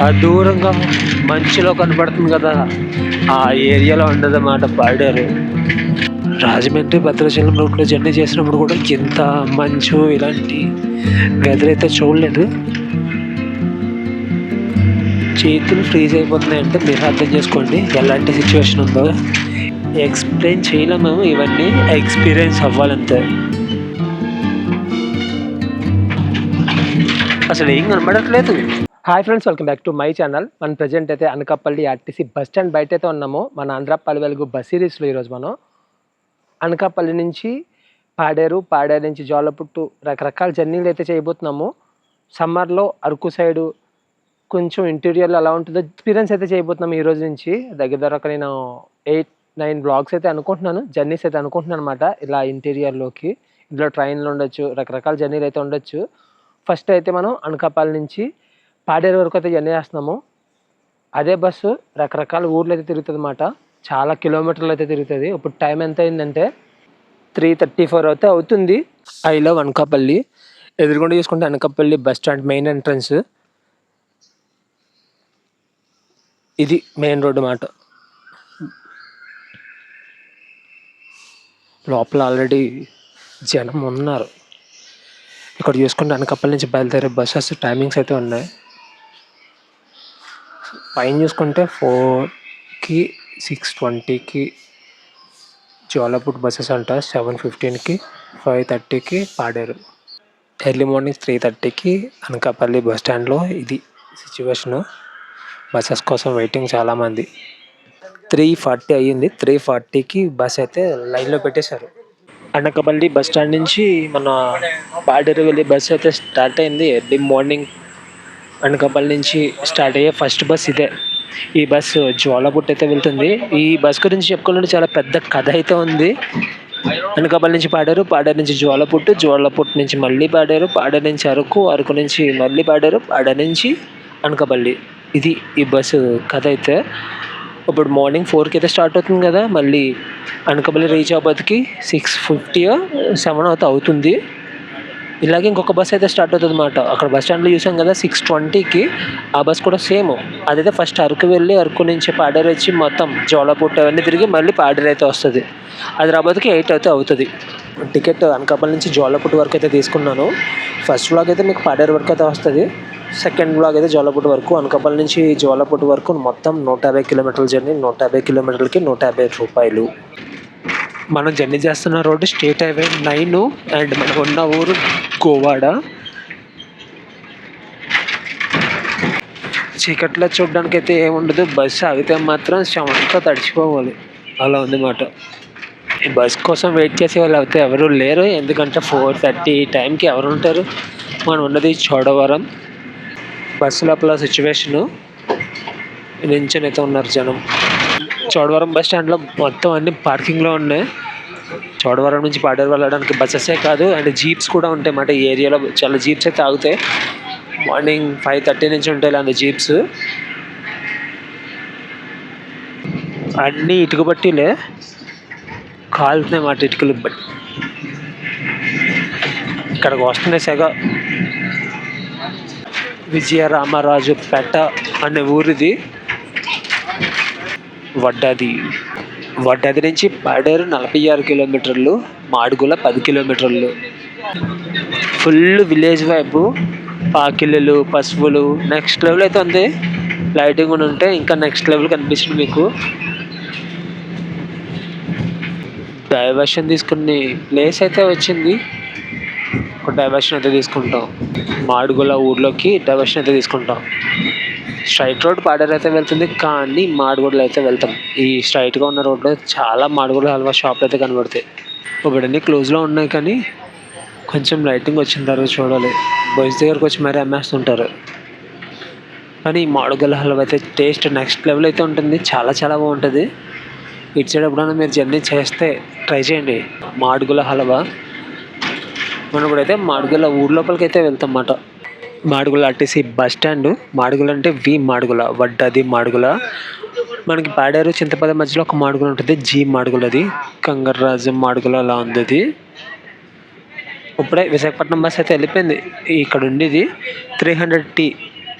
ఆ దూరంగా మంచులో కనపడుతుంది కదా, ఆ ఏరియాలో ఉండదన్నమాట పాడారు. రాజమండ్రి భద్రాచలం రూట్లో జర్నీ చేసినప్పుడు కూడా ఇంత మంచు ఇలాంటి వెదర్ అయితే చూడలేదు. చేతులు ఫ్రీజ్ అయిపోతున్నాయంటే మీరు అర్థం చేసుకోండి ఎలాంటి సిచ్యువేషన్ ఉందో. ఎక్స్ప్లెయిన్ చేయలేము, ఇవన్నీ ఎక్స్పీరియన్స్ అవ్వాలంతే. అసలు ఏం కనబడట్లేదు. Hi friends, welcome back to my channel. మన ప్రజెంట్ అయితే అనకాపల్లి ఆర్టీసీ బస్ స్టాండ్ బయట అయితే ఉన్నాము. మన ఆంధ్రపల్లి వెలుగు బస్ సిరీస్లో ఈరోజు మనం అనకాపల్లి నుంచి పాడేరు నుంచి జోలపుట్టు రకరకాల జర్నీలు అయితే చేయబోతున్నాము. సమ్మర్లో అరకు సైడు కొంచెం ఇంటీరియర్లో ఎలా ఉంటుందో ఎక్స్పీరియన్స్ అయితే చేయబోతున్నాము. ఈ రోజు నుంచి దగ్గర ఒక నేను 8-9 బ్లాగ్స్ అయితే అనుకుంటున్నాను, జర్నీస్ అయితే అనుకుంటున్నాను అనమాట. ఇలా ఇంటీరియర్లోకి ఇందులో ట్రైన్లు ఉండొచ్చు, రకరకాల జర్నీలు అయితే ఉండొచ్చు. ఫస్ట్ అయితే మనం అనకాపల్లి నుంచి పాడేరు వరకు అయితే జర్నీ చేస్తున్నాము. అదే బస్సు రకరకాల ఊర్లు అయితే తిరుగుతుంది అన్నమాట. చాలా కిలోమీటర్లు అయితే తిరుగుతుంది. ఇప్పుడు టైం ఎంత అయిందంటే 3:34 అయితే అవుతుంది. I love Anakapalli. ఎదురుగుండా చూసుకుంటే Anakapalli bus stand main entrance. ఇది మెయిన్ రోడ్డు మాట. లోపల ఆల్రెడీ జనం ఉన్నారు. ఇక్కడ చూసుకుంటే అనకాపల్లి నుంచి బయలుదేరే బస్సెస్ టైమింగ్స్ అయితే ఉన్నాయి. పైన చూసుకుంటే 4కి 6:20కి జోలపుట్ బస్సెస్ అంట, 7:15కి 5:30కి పాడేరు. ఎర్లీ మార్నింగ్ 3:30కి అనకాపల్లి బస్ స్టాండ్లో ఇది సిచ్యువేషను. బస్సెస్ కోసం వెయిటింగ్ చాలామంది. 3:40 అయ్యింది. 3:40కి బస్ అయితే లైన్లో పెట్టేశారు. అనకాపల్లి బస్ స్టాండ్ నుంచి మన పాడేరు వెళ్ళే బస్సు అయితే స్టార్ట్ అయింది. ఎర్లీ మార్నింగ్ అనకాపల్లి నుంచి స్టార్ట్ అయ్యే ఫస్ట్ బస్ ఇదే. ఈ బస్సు జోలపుట్టు అయితే వెళ్తుంది. ఈ బస్ గురించి చెప్పుకోవాలంటే చాలా పెద్ద కథ అయితే ఉంది. అనకాపల్లి నుంచి పాడేరు, పాడేరు నుంచి జోలపుట్టు నుంచి మళ్ళీ పాడేరు, పాడేరు నుంచి అరకు, అరకు నుంచి మళ్ళీ పాడేరు, పాడేరు నుంచి అనకాపల్లి. ఇది ఈ బస్సు కథ అయితే. ఇప్పుడు మార్నింగ్ 4కి అయితే స్టార్ట్ అవుతుంది కదా, మళ్ళీ అనకాపల్లి రీచ్ అవ్వబోతుకి 6:50 7 అయితే అవుతుంది. ఇలాగే ఇంకొక బస్ అయితే స్టార్ట్ అవుతుంది అన్నమాట. అక్కడ బస్ స్టాండ్లో చూసాం కదా 6:20కి, ఆ బస్ కూడా సేమ్. అదైతే ఫస్ట్ అరకు వెళ్ళి అరకు నుంచి పాడేరు వచ్చి మొత్తం జోలపుట్టు అవన్నీ తిరిగి మళ్ళీ పాడేరు అయితే వస్తుంది. అది రాబోతుకి 8 అయితే అవుతుంది. టికెట్ అనకాపల్లి నుంచి జోలపుట్టు వరకు అయితే తీసుకున్నాను. ఫస్ట్ బ్లాగ్ అయితే మీకు పాడేరు వరకు అయితే వస్తుంది. సెకండ్ బ్లాగ్ అయితే జోలపుట్టు వరకు. అనకాపల్లి నుంచి జోలపుట్టు వరకు మొత్తం 150 కిలోమీటర్ల జర్నీ. 150 కిలోమీటర్లకి 150 రూపాయలు. మనం జర్నీ చేస్తున్న రోడ్డు స్టేట్ హైవే 9 అండ్ మనం ఉన్న ఊరు గోవాడ. చీకట్లో చూడడానికి అయితే ఏముండదు, బస్సు ఆగితే మాత్రం శవంతో తడిచిపోవాలి, అలా ఉందన్నమాట. ఈ బస్ కోసం వెయిట్ చేసే వాళ్ళు అయితే ఎవరు లేరు, ఎందుకంటే 4:30 టైంకి ఎవరు ఉంటారు. మనం ఉన్నది చోడవరం. బస్సు లోపల సిచ్యువేషను నించొని అయితే ఉన్నారు జనం. చోడవరం బస్ స్టాండ్లో మొత్తం అన్ని పార్కింగ్లో ఉన్నాయి. చోడవరం నుంచి పాడేరు వెళ్ళడానికి బస్సెసే కాదు అండ్ జీప్స్ కూడా ఉంటాయి అన్నమాట. ఈ ఏరియాలో చాలా జీప్స్ అయితే ఆగుతాయి. మార్నింగ్ 5:30 నుంచి ఉంటాయి ఇలాంటి జీప్స్. అన్నీ ఇటుక బట్టీలే, కాలుతున్నాయి మాట ఇటుకలు బట్టి. ఇక్కడికి వస్తున్నాయి సెగ. విజయరామరాజు పేట అనే ఊరిది. వడ్డాది నుంచి పాడేరు 46 కిలోమీటర్లు, మాడుగుల 10 కిలోమీటర్లు. ఫుల్ విలేజ్ వైపు, పాకిళ్ళు, పశువులు నెక్స్ట్ లెవెల్ అయితే ఉంది. లైటింగ్ కూడా ఉంటే ఇంకా నెక్స్ట్ లెవెల్ కనిపిస్తుంది మీకు. డైవర్షన్ తీసుకునే ప్లేస్ అయితే వచ్చింది. ఒక డైవర్షన్ అయితే తీసుకుంటాం. మాడుగుల ఊర్లోకి డైవర్షన్ అయితే తీసుకుంటాం. స్ట్రైట్ రోడ్ పాడేరు అయితే వెళ్తుంది, కానీ మాడుగుడలో అయితే వెళ్తాం. ఈ స్ట్రైట్గా ఉన్న రోడ్లో చాలా మాడుగుల హల్వా షాప్లు అయితే కనబడతాయి. ఒకటన్నీ క్లోజ్లో ఉన్నాయి, కానీ కొంచెం లైటింగ్ వచ్చిన తర్వాత చూడాలి. బాయ్స్ దగ్గరకు వచ్చి మరీ అమ్మేస్తుంటారు. కానీ ఈ మాడుగుల హల్వా అయితే టేస్ట్ నెక్స్ట్ లెవెల్ అయితే ఉంటుంది. చాలా చాలా బాగుంటుంది. ఇటు సైడ్ ఎప్పుడైనా మీరు జర్నీ చేస్తే ట్రై చేయండి మాడుగుల హల్వా. మనం ఇప్పుడైతే మాడుగుల ఊరు లోపలికి అయితే వెళ్తాం అన్నమాట. Madugula RTC bus stand. Madugula అంటే మాడుగుల, వడ్డాది మాడుగుల. మనకి పాడేరు చింతపల్లి మధ్యలో ఒక మాడుగుల ఉంటుంది, మాడుగులది. కంగర్రాజు మాడుగుల అలా ఉంది అది. ఇప్పుడే విశాఖపట్నం బస్ అయితే వెళ్ళిపోయింది. ఇక్కడ ఉండేది 300T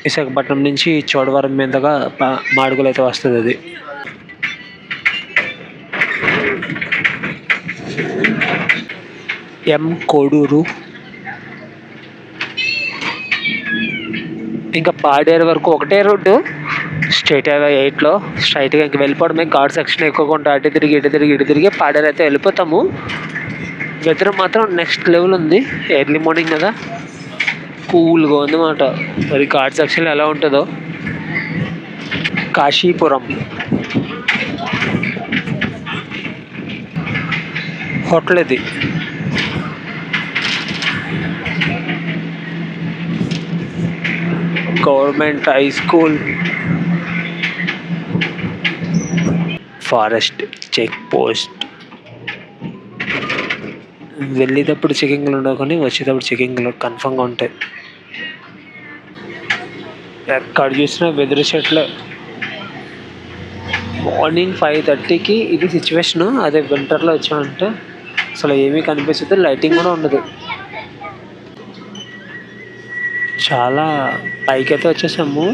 విశాఖపట్నం నుంచి చోడవరం మీదుగా మాడుగులు అయితే వస్తుంది అది. కోడూరు, ఇంకా పాడేరు వరకు ఒకటే రోడ్డు, స్టేట్ హైవే 8లో స్ట్రైట్గా ఇంక వెళ్ళిపోవడమే. ఘాట్ సెక్షన్ ఎక్కువగా ఉంటాయి, అటు తిరిగి ఇటు తిరిగి పాడేరు అయితే వెళ్ళిపోతాము. వెదర్ మాత్రం నెక్స్ట్ లెవెల్ ఉంది. ఎర్లీ మార్నింగ్ కదా, కూల్గా ఉందన్నమాట. మరి ఘాట్ సెక్షన్లో ఎలా ఉంటుందో. కాశీపురం హోటల్ ఇది. Government high school, forest check post. వెళ్ళేటప్పుడు చెకింగ్లు ఉండవు కానీ వచ్చేటప్పుడు చెకింగ్లు కన్ఫర్మ్గా ఉంటాయి. ఎక్కడ చూసినా వెదురు చెట్లు. మార్నింగ్ 5:30కి ఇది సిచ్యువేషను. అదే వింటర్లో వచ్చామంటే అసలు ఏమీ కనిపిస్తుంది, లైటింగ్ కూడా ఉండదు. చాలా పైకైతే వచ్చేసాము.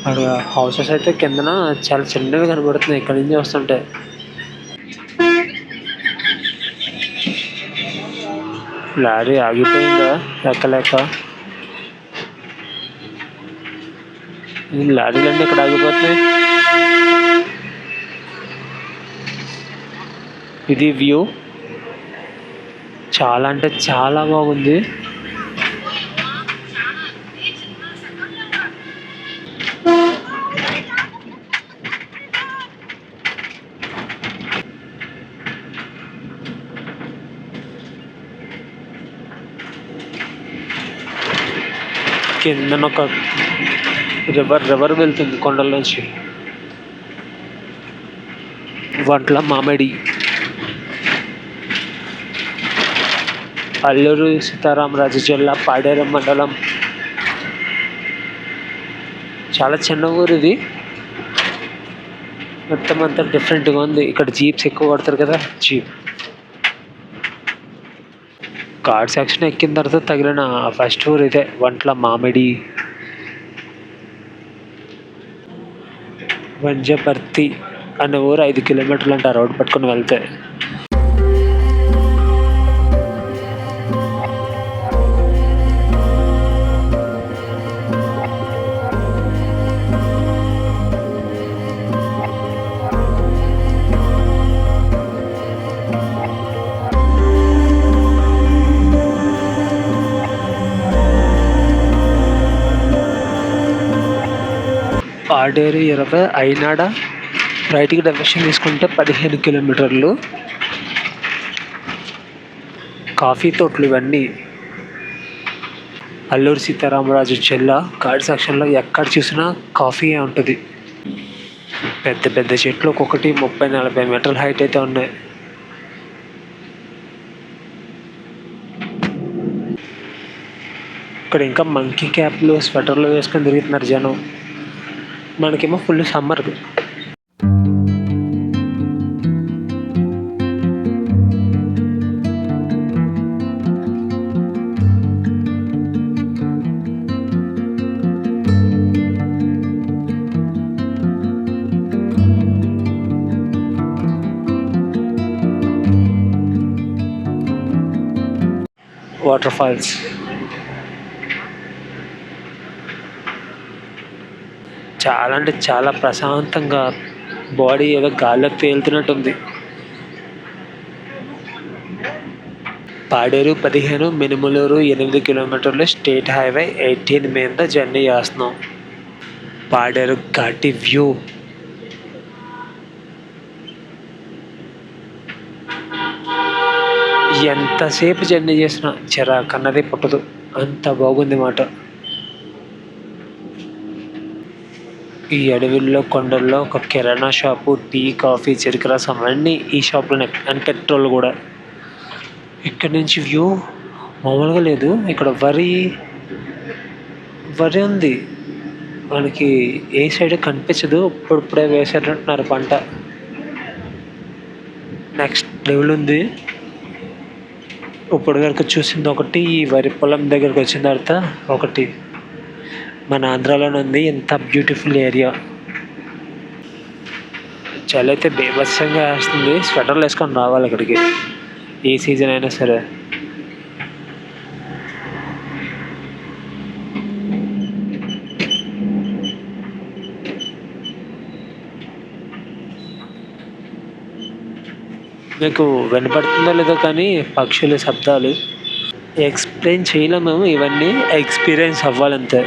అక్కడ హౌసెస్ అయితే కిందన చాలా చిన్నవి కనబడుతున్నాయి ఇక్కడి నుంచి వస్తుంటే. లారీ ఆగిపోయిందా ఎక్కలేక. ఈ లారీలన్నీ ఇక్కడ ఆగిపోతున్నాయి. ఇది వ్యూ చాలా అంటే చాలా బాగుంది. కిందన ఒక రివర్ వెళ్తుంది కొండల నుంచి. వంట్ల మామిడి, అల్లూరు సీతారామరాజు జిల్లా, పాడేరు మండలం. చాలా చిన్న ఊరు ఇది. మొత్తం అంతా డిఫరెంట్గా ఉంది. ఇక్కడ జీప్స్ ఎక్కువ పడతారు కదా, జీప్. ఘాట్ సెక్షన్ ఎక్కిన తర్వాత తగిలిన ఫస్ట్ ఊరు ఇదే, వంట్ల మామిడి. వంజపర్తి అనే ఊరు 5 కిలోమీటర్లు అంట రోడ్డు పట్టుకుని వెళ్తే. పాడేరు 20, అయినాడ రైట్కి డైరెక్షన్ తీసుకుంటే 15 కిలోమీటర్లు. కాఫీ తోటలు ఇవన్నీ. అల్లూరు సీతారామరాజు జిల్లా ఘాట్ సెక్షన్లో ఎక్కడ చూసినా కాఫీయే ఉంటుంది. పెద్ద పెద్ద చెట్లు ఒక్కొక్కటి 30-40 మీటర్ల హైట్ అయితే ఉన్నాయి. ఇక్కడ ఇంకా మంకీ క్యాప్లు, స్వెటర్లు వేసుకొని తిరుగుతున్నారు జనం. మనకేమో ఫుల్ సమ్మర్. Water falls. చాలా అంటే చాలా ప్రశాంతంగా, బాడీ ఏదో గాల్లో తేలుతున్నట్టుంది. పాడేరు 15, మినుములూరు 8 కిలోమీటర్లు. స్టేట్ హైవే 18 మీద జర్నీ చేస్తున్నాం. పాడేరు ఘాటి వ్యూ. ఎంతసేపు జర్నీ చేసినా చిరాకు అన్నది పుట్టదు, అంత బాగుంది మాట. ఈ అడవుల్లో, కొండల్లో ఒక కిరాణా షాపు, టీ, కాఫీ, చెరుకు రసం అన్నీ ఈ షాప్లోనే. అండ్ పెట్రోల్ కూడా. ఇక్కడ నుంచి వ్యూ మామూలుగా లేదు. ఇక్కడ వరి ఉంది. మనకి ఏ సైడ్ కనిపించదు, ఇప్పుడే వేసేటట్టున్నారు పంట. నెక్స్ట్ లెవెల్ ఉంది. ఇప్పటి వరకు చూసింది ఒకటి, ఈ వరి పొలం దగ్గరకు వచ్చిన తర్వాత ఒకటి. మన ఆంధ్రాలోనే ఉంది ఇంత బ్యూటిఫుల్ ఏరియా. చలి అయితే బీభత్సంగా వేస్తుంది, స్వెటర్లు వేసుకొని రావాలి ఇక్కడికి ఏ సీజన్ అయినా సరే. మీకు వినపడుతుందో లేదో కానీ పక్షుల శబ్దాలు ఎక్స్ప్లెయిన్ చేయలేము, మేము ఇవన్నీ ఎక్స్పీరియన్స్ అవ్వాలంతే.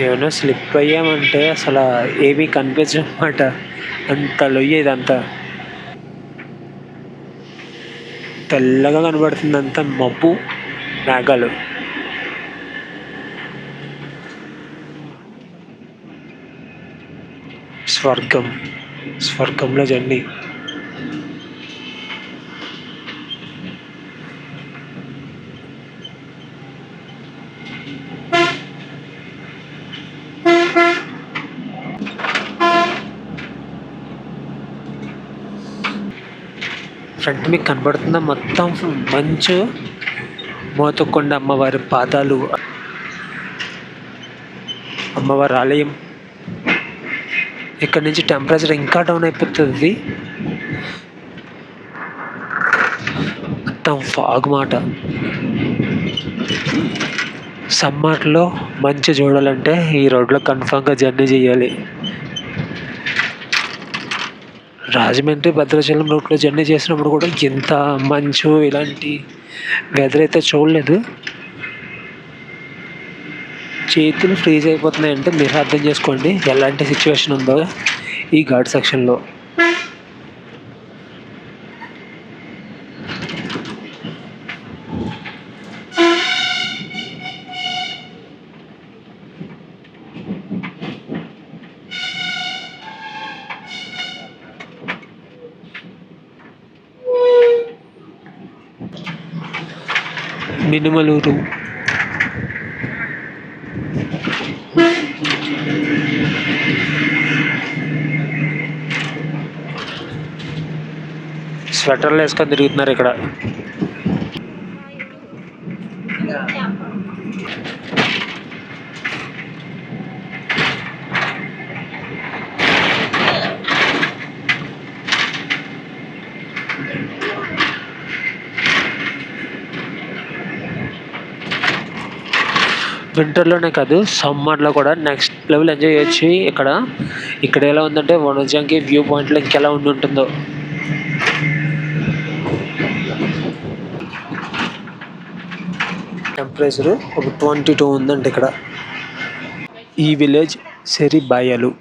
ఏమైనా స్లిప్ అయ్యామంటే అసలు ఏమీ కనిపించమాట, అంత లొయ్య ఇదంతా. తెల్లగా కనబడుతుంది అంతా మబ్బు మేఘాలు. స్వర్గంలో జర్నీ. ఫ్రంట్ మీకు కనబడుతున్న మొత్తం మంచు, మోతకొండ అమ్మవారి పాదాలు, అమ్మవారి ఆలయం. ఇక్కడ నుంచి టెంపరేచర్ ఇంకా డౌన్ అయిపోతుంది, మొత్తం ఫాగ్ మాట. సమ్మర్లో మంచు చూడాలంటే ఈ రోడ్లో కన్ఫామ్గా జర్నీ చేయాలి. రాజమండ్రి భద్రాచలం రూట్లో జర్నీ చేసినప్పుడు కూడా ఇంత మంచు ఇలాంటి వెదర్ అయితే చూడలేదు. చేతులు ఫ్రీజ్ అయిపోతున్నాయంటే మీరు అర్థం చేసుకోండి ఎలాంటి సిచ్యువేషన్ ఉందో ఈ ఘాట్ సెక్షన్లో. మినుమలూరు, స్వెటర్లు వేసుకొని తిరుగుతున్నారు ఇక్కడ. వింటర్లోనే కాదు సమ్మర్లో కూడా నెక్స్ట్ లెవెల్ ఎంజాయ్ చేయొచ్చు ఇక్కడ ఎలా ఉందంటే వనజంగి వ్యూ పాయింట్లో ఇంకెలా ఉంటుందో. టెంపరేచర్ ఒక 22 ఉందండి ఇక్కడ. ఈ విలేజ్ సెరిబాయలు.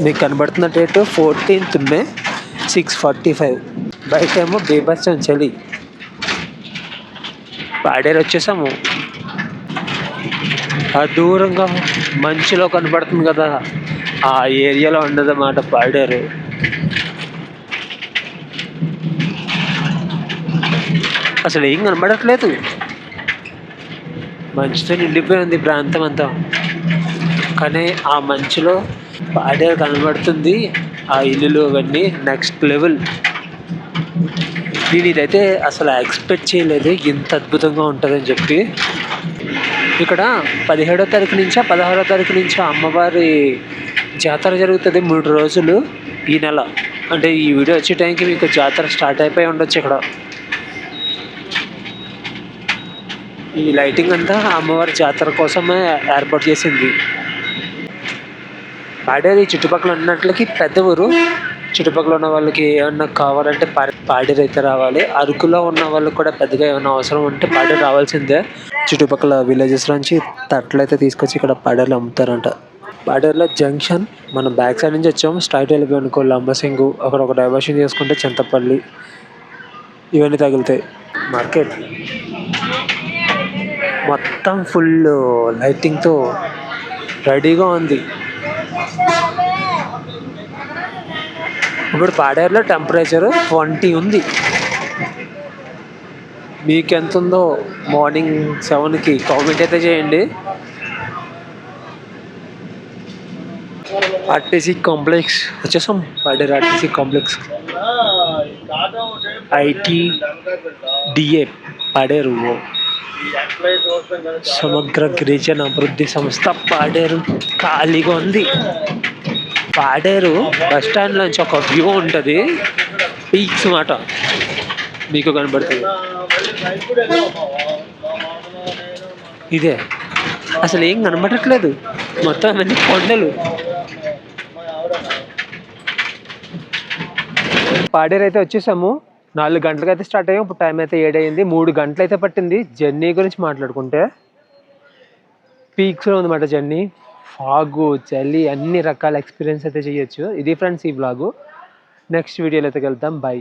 మీకు కనబడుతున్న డేట్ 14th May 6:45. బయట ఏమో బీభత్సం చలి. పాడేరు వచ్చేసాము. ఆ దూరంగా మంచులో కనబడుతుంది కదా, ఆ ఏరియాలో ఉండదన్నమాట పాడేరు. అసలు ఏం కనబడట్లేదు, మంచుతో నిండిపోయింది ప్రాంతం అంతా. కానీ ఆ మంచులో పాడేరు కనబడుతుంది, ఆ ఇల్లులు అవన్నీ నెక్స్ట్ లెవెల్. నేను ఇదైతే అసలు ఎక్స్పెక్ట్ చేయలేదు ఇంత అద్భుతంగా ఉంటుందని చెప్పి. ఇక్కడ 17వ తారీఖు నుంచా 16వ తారీఖు నుంచా అమ్మవారి జాతర జరుగుతుంది 3 రోజులు ఈ నెల. అంటే ఈ వీడియో వచ్చే టైంకి మీకు జాతర స్టార్ట్ అయిపోయి ఉండొచ్చు. ఇక్కడ ఈ లైటింగ్ అంతా అమ్మవారి జాతర కోసమే ఏర్పాటు చేసింది. పాడేరు చుట్టుపక్కల ఉన్నట్లకి పెద్ద ఊరు. చుట్టుపక్కల ఉన్న వాళ్ళకి ఏమన్నా కావాలంటే పాడేరు అయితే రావాలి. అరకులో ఉన్న వాళ్ళకి కూడా పెద్దగా ఏమైనా అవసరం ఉంటే పాడేరు రావాల్సిందే. చుట్టుపక్కల విలేజెస్ నుంచి తట్లు అయితే తీసుకొచ్చి ఇక్కడ పాడేరులో అమ్ముతారంట. పాడేరులో జంక్షన్ మనం బ్యాక్ సైడ్ నుంచి వచ్చాము, స్ట్రైట్ వెళ్ళిపోయి అనుకో లంబసింగు, అక్కడ ఒక డైవర్షన్ చేసుకుంటే చింతపల్లి, ఇవన్నీ తగులుతాయి. మార్కెట్ మొత్తం ఫుల్ లైటింగ్తో రెడీగా ఉంది. ఇప్పుడు పాడేరులో టెంపరేచర్ 20 ఉంది. మీకు ఎంత ఉందో మార్నింగ్ 7కి కామెంట్ అయితే చేయండి. ఆర్టీసీ కాంప్లెక్స్ వచ్చేసాం. Paderu RTC complex, ITDA Paderu సమగ్ర గిరిజన అభివృద్ధి సంస్థ పాడేరు ఖాళీగా ఉంది. పాడేరు బస్ స్టాండ్ నుంచి ఒక వ్యూ ఉంటుంది, పీక్స్ మాట మీకు కనబడుతుంది. ఇదే అసలు ఏం కనబడట్లేదు, మొత్తం అన్ని కొండలు. పాడేరు అయితే వచ్చేసాము. 4 గంటలకు అయితే స్టార్ట్ అయ్యాం. ఇప్పుడు టైం అయితే 7 అయింది. 3 గంటలు అయితే పట్టింది. జర్నీ గురించి మాట్లాడుకుంటే పీక్స్లో ఉందన్నమాట జర్నీ. ఫాగు, చలి, అన్ని రకాల ఎక్స్పీరియన్స్ అయితే చేయొచ్చు. ఇది ఫ్రెండ్స్ ఈ వ్లాగు. నెక్స్ట్ వీడియోలో అయితే వెళ్తాం. బై.